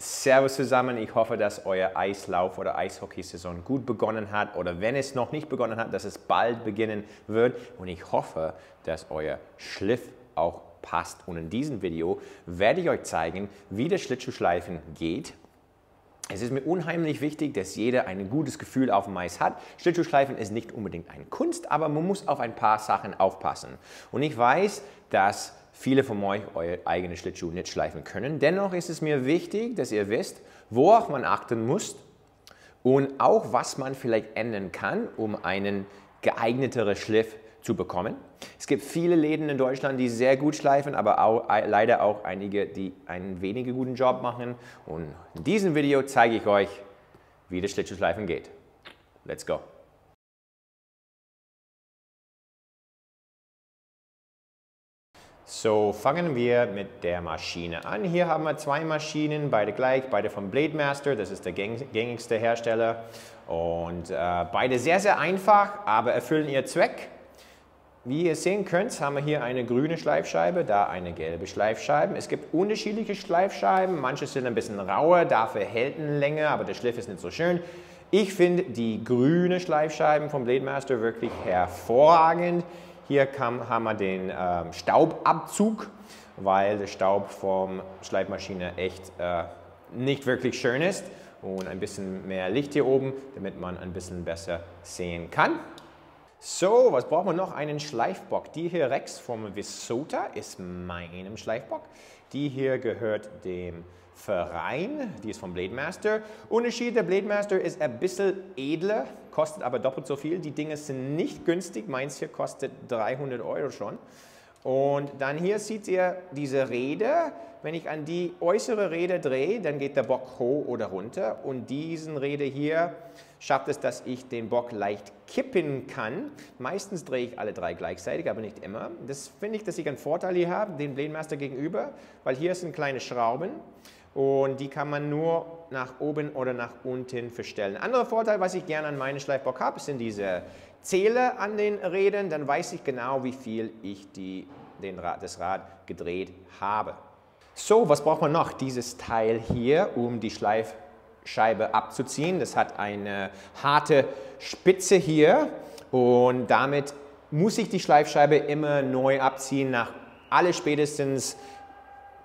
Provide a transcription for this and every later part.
Servus zusammen, ich hoffe, dass euer Eislauf- oder Eishockeysaison gut begonnen hat oder wenn es noch nicht begonnen hat, dass es bald beginnen wird und ich hoffe, dass euer Schliff auch passt. Und in diesem Video werde ich euch zeigen, wie das Schlittschuhschleifen geht. Es ist mir unheimlich wichtig, dass jeder ein gutes Gefühl auf dem Eis hat. Schlittschuhschleifen ist nicht unbedingt eine Kunst, aber man muss auf ein paar Sachen aufpassen. Und ich weiß, dass viele von euch eure eigenen Schlittschuh nicht schleifen können. Dennoch ist es mir wichtig, dass ihr wisst, worauf man achten muss und auch, was man vielleicht ändern kann, um einen geeigneteren Schliff zu bekommen. Es gibt viele Läden in Deutschland, die sehr gut schleifen, aber auch, leider auch einige, die einen weniger guten Job machen. Und in diesem Video zeige ich euch, wie das Schlittschuhschleifen geht. Let's go! So, fangen wir mit der Maschine an. Hier haben wir zwei Maschinen, beide gleich, beide von Blademaster, das ist der gängigste Hersteller. Und beide sehr, sehr einfach, aber erfüllen ihren Zweck. Wie ihr sehen könnt, haben wir hier eine grüne Schleifscheibe, da eine gelbe Schleifscheibe. Es gibt unterschiedliche Schleifscheiben, manche sind ein bisschen rauer, dafür hält eine länger, aber der Schliff ist nicht so schön. Ich finde die grüne Schleifscheiben vom Blademaster wirklich hervorragend. Hier haben wir den Staubabzug, weil der Staub vom Schleifmaschine echt nicht wirklich schön ist. Und ein bisschen mehr Licht hier oben, damit man ein bisschen besser sehen kann. So, was brauchen wir noch? Einen Schleifbock. Die hier rechts vom Visota ist meinem Schleifbock. Die hier gehört dem Verein, die ist vom Blademaster. Unterschied, der Blademaster ist ein bisschen edler, kostet aber doppelt so viel. Die Dinge sind nicht günstig, meins hier kostet 300 € schon. Und dann hier seht ihr diese Räder. Wenn ich an die äußere Räder drehe, dann geht der Bock hoch oder runter. Und diesen Räder hier schafft es, dass ich den Bock leicht kippen kann. Meistens drehe ich alle drei gleichzeitig, aber nicht immer. Das finde ich, dass ich einen Vorteil hier habe, den Blademaster gegenüber, weil hier sind kleine Schrauben und die kann man nur nach oben oder nach unten verstellen. Anderer Vorteil, was ich gerne an meinem Schleifbock habe, sind diese Zähler an den Rädern. Dann weiß ich genau, wie viel ich das Rad gedreht habe. So, was braucht man noch? Dieses Teil hier, um die Schleifscheibe abzuziehen. Das hat eine harte Spitze hier und damit muss ich die Schleifscheibe immer neu abziehen nach alle spätestens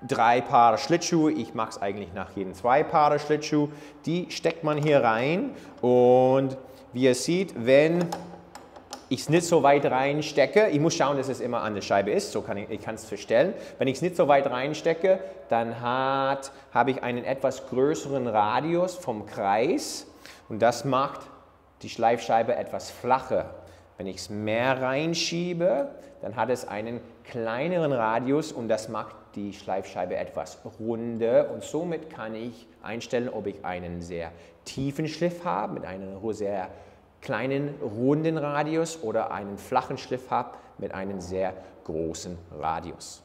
3 Paar Schlittschuhe. Ich mache es eigentlich nach jeden 2 Paar Schlittschuhe. Die steckt man hier rein und wie ihr seht, wenn ich es nicht so weit reinstecke, ich muss schauen, dass es immer an der Scheibe ist, so kann ich kann es verstellen. Wenn ich es nicht so weit reinstecke, dann habe ich einen etwas größeren Radius vom Kreis und das macht die Schleifscheibe etwas flacher. Wenn ich es mehr reinschiebe, dann hat es einen kleineren Radius und das macht die Schleifscheibe etwas runder und somit kann ich einstellen, ob ich einen sehr tiefen Schliff habe mit einem sehr kleinen runden Radius oder einen flachen Schliff habe mit einem sehr großen Radius.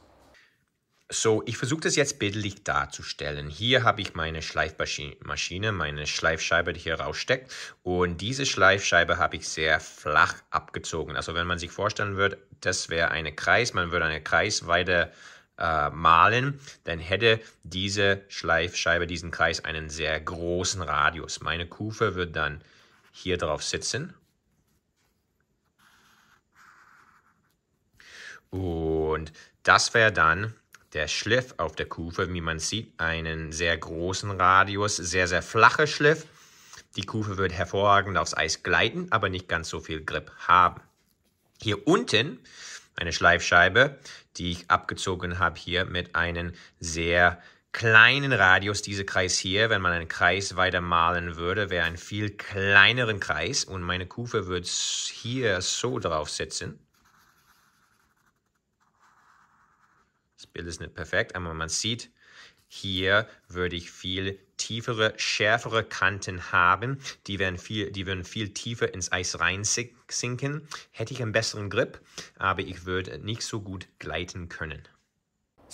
So, ich versuche das jetzt bildlich darzustellen. Hier habe ich meine Schleifmaschine, meine Schleifscheibe, die hier raussteckt. Und diese Schleifscheibe habe ich sehr flach abgezogen. Also wenn man sich vorstellen würde, das wäre ein Kreis, man würde eine Kreisweite malen, dann hätte diese Schleifscheibe, diesen Kreis, einen sehr großen Radius. Meine Kufe wird dann hier drauf sitzen. Und das wäre dann der Schliff auf der Kufe, wie man sieht, einen sehr großen Radius, sehr, sehr flacher Schliff. Die Kufe wird hervorragend aufs Eis gleiten, aber nicht ganz so viel Grip haben. Hier unten eine Schleifscheibe, die ich abgezogen habe, hier mit einem sehr kleinen Radius. Dieser Kreis hier, wenn man einen Kreis weiter malen würde, wäre ein viel kleineren Kreis und meine Kufe wird hier so drauf sitzen. Das Bild ist nicht perfekt, aber man sieht, hier würde ich viel tiefere, schärfere Kanten haben. Die würden viel tiefer ins Eis reinsinken. Hätte ich einen besseren Grip, aber ich würde nicht so gut gleiten können.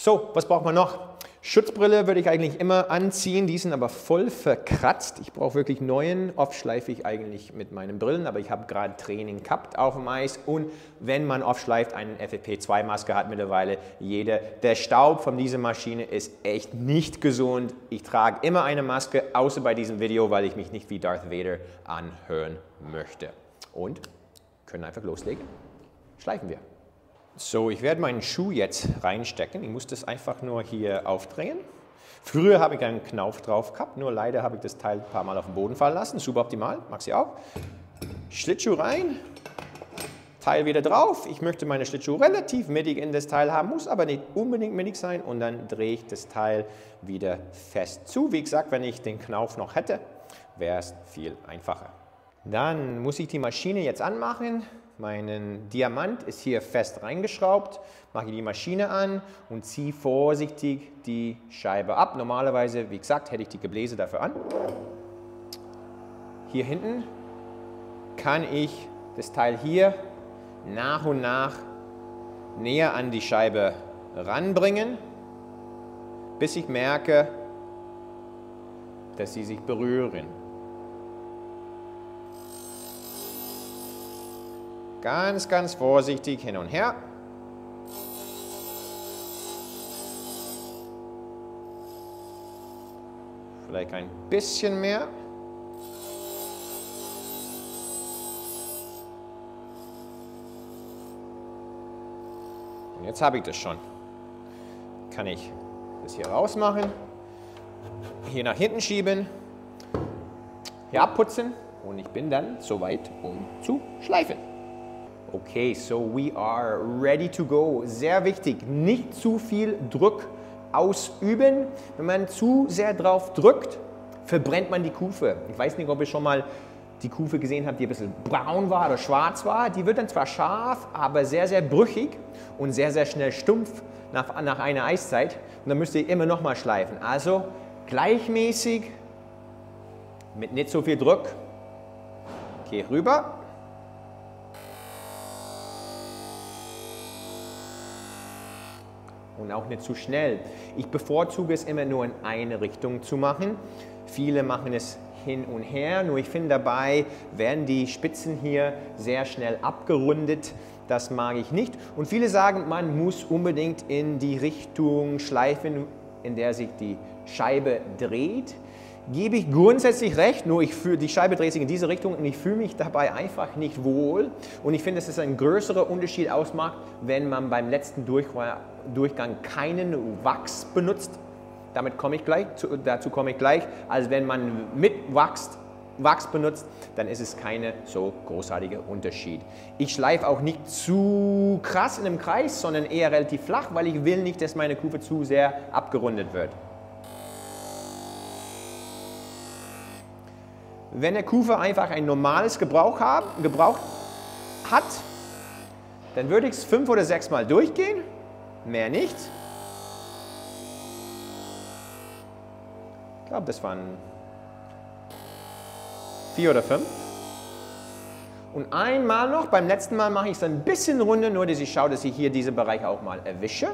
So, was braucht man noch? Schutzbrille würde ich eigentlich immer anziehen, die sind aber voll verkratzt. Ich brauche wirklich neuen. Oft schleife ich eigentlich mit meinen Brillen, aber ich habe gerade Training gehabt auf dem Eis. Und wenn man oft schleift, eine FFP2-Maske hat mittlerweile jeder. Der Staub von dieser Maschine ist echt nicht gesund. Ich trage immer eine Maske, außer bei diesem Video, weil ich mich nicht wie Darth Vader anhören möchte. Und können einfach loslegen. Schleifen wir. So, ich werde meinen Schuh jetzt reinstecken. Ich muss das einfach nur hier aufdrehen. Früher habe ich einen Knauf drauf gehabt, nur leider habe ich das Teil ein paar Mal auf den Boden fallen lassen. Super optimal, mag sie auch. Schlittschuh rein, Teil wieder drauf. Ich möchte meine Schlittschuhe relativ mittig in das Teil haben, muss aber nicht unbedingt mittig sein. Und dann drehe ich das Teil wieder fest zu. Wie gesagt, wenn ich den Knauf noch hätte, wäre es viel einfacher. Dann muss ich die Maschine jetzt anmachen. Mein Diamant ist hier fest reingeschraubt, mache die Maschine an und ziehe vorsichtig die Scheibe ab. Normalerweise, wie gesagt, hätte ich die Gebläse dafür an. Hier hinten kann ich das Teil hier nach und nach näher an die Scheibe ranbringen, bis ich merke, dass sie sich berühren. Ganz, ganz vorsichtig hin und her. Vielleicht ein bisschen mehr. Und jetzt habe ich das schon. Kann ich das hier rausmachen, hier nach hinten schieben, hier abputzen und ich bin dann soweit, um zu schleifen. Okay, so we are ready to go. Sehr wichtig, nicht zu viel Druck ausüben. Wenn man zu sehr drauf drückt, verbrennt man die Kufe. Ich weiß nicht, ob ihr schon mal die Kufe gesehen habt, die ein bisschen braun war oder schwarz war. Die wird dann zwar scharf, aber sehr, sehr brüchig und sehr, sehr schnell stumpf nach einer Eiszeit. Und dann müsst ihr immer noch mal schleifen. Also gleichmäßig, mit nicht so viel Druck. Okay, rüber. Und auch nicht zu schnell. Ich bevorzuge es immer nur in eine Richtung zu machen. Viele machen es hin und her, nur ich finde dabei werden die Spitzen hier sehr schnell abgerundet. Das mag ich nicht. Und viele sagen, man muss unbedingt in die Richtung schleifen, in der sich die Scheibe dreht. Gebe ich grundsätzlich recht, nur die Scheibe dreht sich in diese Richtung und ich fühle mich dabei einfach nicht wohl. Und ich finde, dass es ein größerer Unterschied ausmacht, wenn man beim letzten Durchgang keinen Wachs benutzt. Dazu komme ich gleich. Also wenn man mit Wachs benutzt, dann ist es kein so großartiger Unterschied. Ich schleife auch nicht zu krass in einem Kreis, sondern eher relativ flach, weil ich will nicht, dass meine Kufe zu sehr abgerundet wird. Wenn der Kufe einfach ein normales Gebrauch hat, dann würde ich es 5 oder 6 Mal durchgehen, mehr nicht. Ich glaube, das waren 4 oder 5. Und einmal noch, beim letzten Mal mache ich es ein bisschen runter, nur dass ich schaue, dass ich hier diesen Bereich auch mal erwische.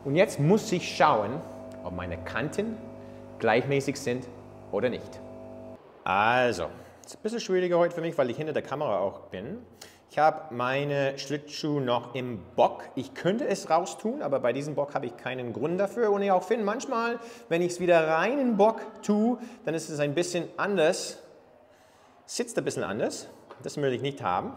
Und jetzt muss ich schauen, ob meine Kanten gleichmäßig sind oder nicht. Also, es ist ein bisschen schwieriger heute für mich, weil ich hinter der Kamera auch bin. Ich habe meine Schlittschuhe noch im Bock. Ich könnte es raustun, aber bei diesem Bock habe ich keinen Grund dafür. Und ich auch finde, manchmal, wenn ich es wieder rein in den Bock tue, dann ist es ein bisschen anders. Sitzt ein bisschen anders. Das will ich nicht haben.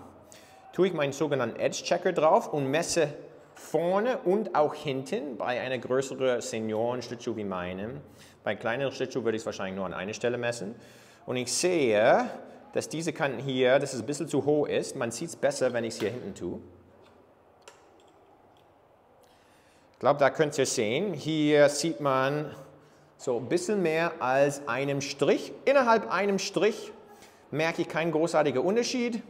Tue ich meinen sogenannten Edge Checker drauf und messe vorne und auch hinten bei einer größeren Senioren-Schlittschuh wie meinem. Bei kleineren Schlittschuh würde ich es wahrscheinlich nur an einer Stelle messen. Und ich sehe, dass diese Kanten hier, dass es ein bisschen zu hoch ist. Man sieht es besser, wenn ich es hier hinten tue. Ich glaube, da könnt ihr sehen. Hier sieht man so ein bisschen mehr als einem Strich. Innerhalb einem Strich merke ich keinen großartigen Unterschied.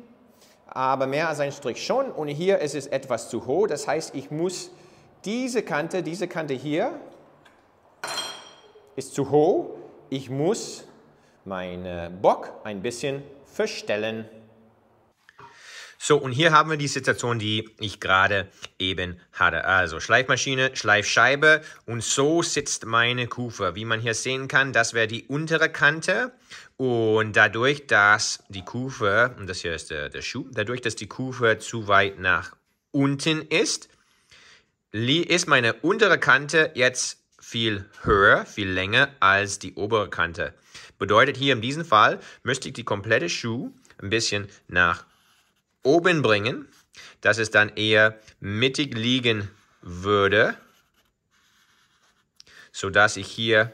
Aber mehr als ein Strich schon. Und hier ist es etwas zu hoch. Das heißt, ich muss diese Kante hier ist zu hoch. Ich muss meinen Bock ein bisschen verstellen. So, und hier haben wir die Situation, die ich gerade eben hatte. Also Schleifmaschine, Schleifscheibe und so sitzt meine Kufe. Wie man hier sehen kann, das wäre die untere Kante und dadurch, dass die Kufe, und das hier ist der Schuh, dadurch, dass die Kufe zu weit nach unten ist meine untere Kante jetzt viel höher, viel länger als die obere Kante. Bedeutet hier in diesem Fall, müsste ich die komplette Schuh ein bisschen nach oben bringen, dass es dann eher mittig liegen würde, sodass ich hier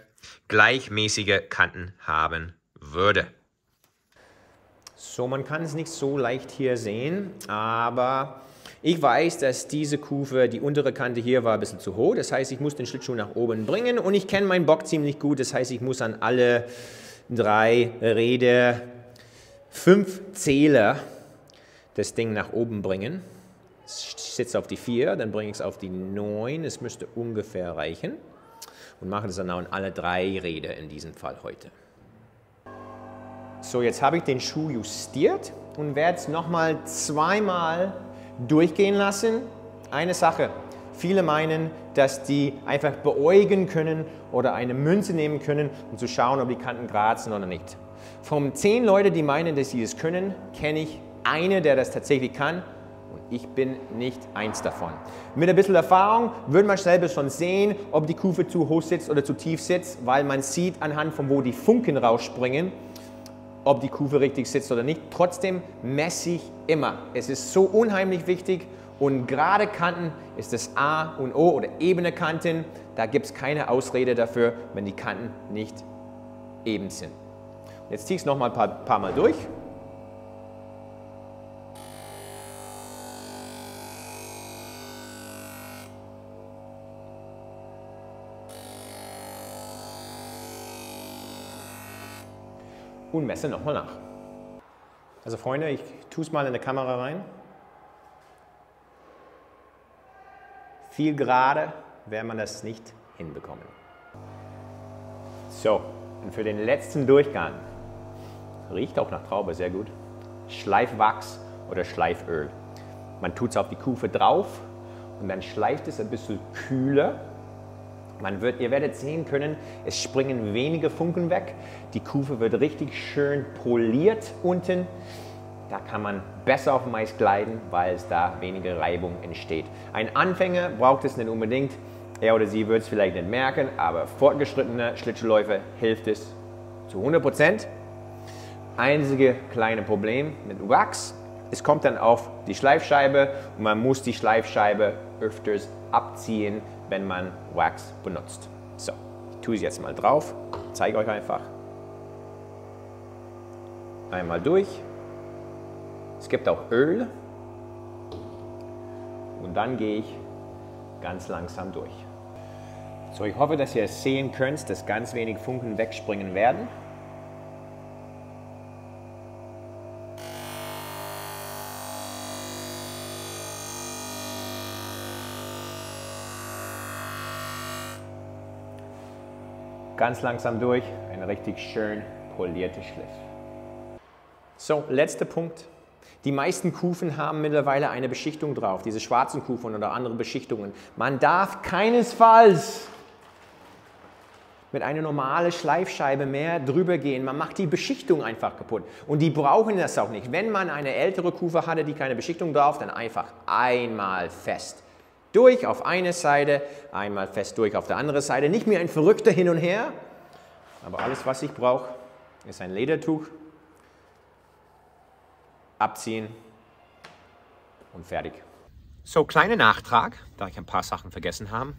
gleichmäßige Kanten haben würde. So, man kann es nicht so leicht hier sehen, aber ich weiß, dass diese Kufe, die untere Kante hier war ein bisschen zu hoch. Das heißt, ich muss den Schlittschuh nach oben bringen und ich kenne meinen Bock ziemlich gut. Das heißt, ich muss an alle 3 Räder 5 Zähler das Ding nach oben bringen. Ich sitze auf die 4, dann bringe ich es auf die 9. Es müsste ungefähr reichen. Und mache das dann auch an alle 3 Räder in diesem Fall heute. So, jetzt habe ich den Schuh justiert und werde es nochmal 2-mal durchgehen lassen. Eine Sache. Viele meinen, dass die einfach beäugen können oder eine Münze nehmen können, um zu schauen, ob die Kanten gerade sind oder nicht. Von 10 Leuten, die meinen, dass sie das können, kenne ich einen, der das tatsächlich kann, und ich bin nicht eins davon. Mit ein bisschen Erfahrung wird man selber schon sehen, ob die Kufe zu hoch sitzt oder zu tief sitzt, weil man sieht anhand von wo die Funken rausspringen, ob die Kufe richtig sitzt oder nicht. Trotzdem messe ich immer. Es ist so unheimlich wichtig und gerade Kanten ist das A und O oder ebene Kanten. Da gibt es keine Ausrede dafür, wenn die Kanten nicht eben sind. Jetzt ziehe ich es noch mal ein paar Mal durch. Und messe nochmal nach. Also Freunde, ich tue es mal in die Kamera rein. Viel gerade werden man das nicht hinbekommen. So, und für den letzten Durchgang, riecht auch nach Traube, sehr gut, Schleifwachs oder Schleiföl. Man tut es auf die Kufe drauf und dann schleift es ein bisschen kühler. Ihr werdet sehen können, es springen wenige Funken weg. Die Kufe wird richtig schön poliert unten. Da kann man besser auf dem Eis gleiten, weil es da weniger Reibung entsteht. Ein Anfänger braucht es nicht unbedingt. Er oder sie wird es vielleicht nicht merken, aber fortgeschrittene Schlittschuhläufer hilft es zu 100%. Einzige kleine Problem mit Wachs, es kommt dann auf die Schleifscheibe und man muss die Schleifscheibe öfters abziehen, wenn man Wachs benutzt. So, ich tue es jetzt mal drauf, zeige euch einfach. Einmal durch. Es gibt auch Öl. Und dann gehe ich ganz langsam durch. So, ich hoffe, dass ihr es sehen könnt, dass ganz wenig Funken wegspringen werden. Ganz langsam durch, ein richtig schön polierter Schliff. So, letzter Punkt. Die meisten Kufen haben mittlerweile eine Beschichtung drauf, diese schwarzen Kufen oder andere Beschichtungen. Man darf keinesfalls mit einer normalen Schleifscheibe mehr drüber gehen. Man macht die Beschichtung einfach kaputt. Und die brauchen das auch nicht. Wenn man eine ältere Kufe hatte, die keine Beschichtung drauf, dann einfach einmal fest durch auf eine Seite, einmal fest durch auf der anderen Seite. Nicht mehr ein verrückter Hin und Her, aber alles, was ich brauche, ist ein Ledertuch, abziehen und fertig. So, kleiner Nachtrag, da ich ein paar Sachen vergessen habe.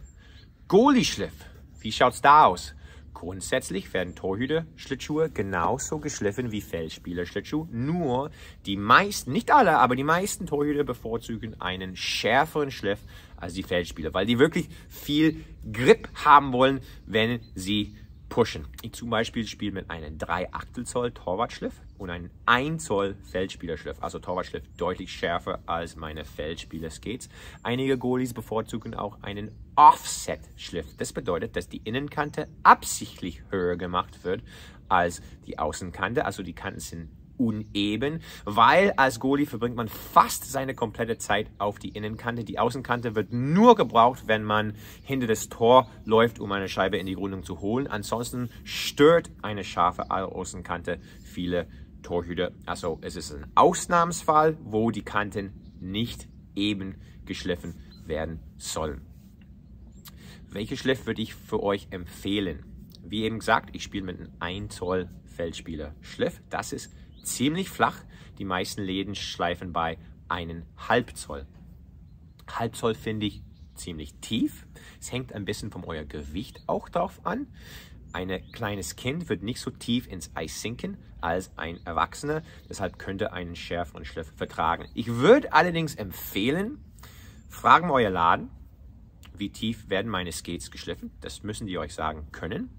Goalie-Schliff, wie schaut es da aus? Grundsätzlich werden Torhüter-Schlittschuhe genauso geschliffen wie Feldspieler-Schlittschuhe. Nur die meisten, nicht alle, aber die meisten Torhüter bevorzugen einen schärferen Schliff als die Feldspieler, weil die wirklich viel Grip haben wollen, wenn sie pushen. Ich zum Beispiel spiele mit einem 3/8 Zoll Torwartschliff und einem 1 Zoll Feldspielerschliff. Also Torwartschliff deutlich schärfer als meine Feldspieler-Skates. Einige Goalies bevorzugen auch einen Offset-Schliff. Das bedeutet, dass die Innenkante absichtlich höher gemacht wird als die Außenkante. Also die Kanten sind uneben, weil als Goalie verbringt man fast seine komplette Zeit auf die Innenkante. Die Außenkante wird nur gebraucht, wenn man hinter das Tor läuft, um eine Scheibe in die Rundung zu holen. Ansonsten stört eine scharfe Außenkante viele Torhüter. Also es ist ein Ausnahmsfall, wo die Kanten nicht eben geschliffen werden sollen. Welche Schliff würde ich für euch empfehlen? Wie eben gesagt, ich spiele mit einem 1 Zoll Feldspieler Schliff. Das ist ziemlich flach. Die meisten Läden schleifen bei 1,5 Zoll. Halb Zoll finde ich ziemlich tief. Es hängt ein bisschen von euer Gewicht auch drauf an. Ein kleines Kind wird nicht so tief ins Eis sinken als ein Erwachsener. Deshalb könnte einen schärferen Schliff vertragen. Ich würde allerdings empfehlen, fragen euer Laden, wie tief werden meine Skates geschliffen. Das müssen die euch sagen können.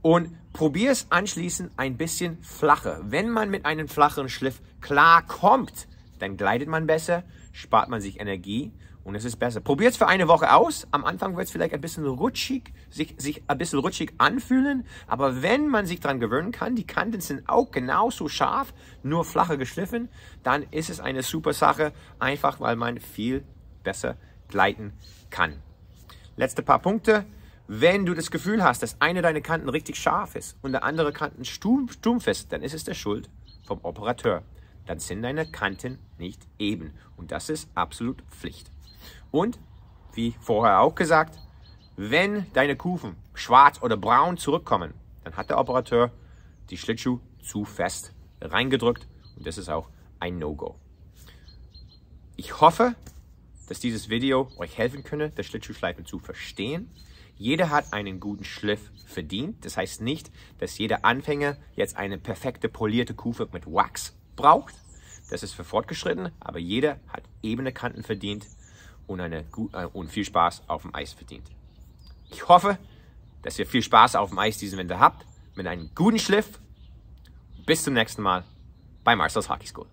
Und probier es anschließend ein bisschen flacher. Wenn man mit einem flacheren Schliff klarkommt, dann gleitet man besser, spart man sich Energie und es ist besser. Probiert es für eine Woche aus. Am Anfang wird es vielleicht ein bisschen rutschig, sich ein bisschen rutschig anfühlen. Aber wenn man sich daran gewöhnen kann, die Kanten sind auch genauso scharf, nur flacher geschliffen, dann ist es eine super Sache, einfach weil man viel besser gleiten kann. Letzte paar Punkte. Wenn du das Gefühl hast, dass eine deiner Kanten richtig scharf ist und der andere Kanten stumpf ist, dann ist es der Schuld vom Operateur. Dann sind deine Kanten nicht eben. Und das ist absolut Pflicht. Und, wie vorher auch gesagt, wenn deine Kufen schwarz oder braun zurückkommen, dann hat der Operateur die Schlittschuh zu fest reingedrückt. Und das ist auch ein No-Go. Ich hoffe, dass dieses Video euch helfen könnte, das Schlittschuhschleifen zu verstehen. Jeder hat einen guten Schliff verdient. Das heißt nicht, dass jeder Anfänger jetzt eine perfekte polierte Kufe mit Wachs braucht. Das ist für Fortgeschrittene, aber jeder hat ebene Kanten verdient und viel Spaß auf dem Eis verdient. Ich hoffe, dass ihr viel Spaß auf dem Eis diesen Winter habt mit einem guten Schliff. Bis zum nächsten Mal bei Marcel's Hockey School.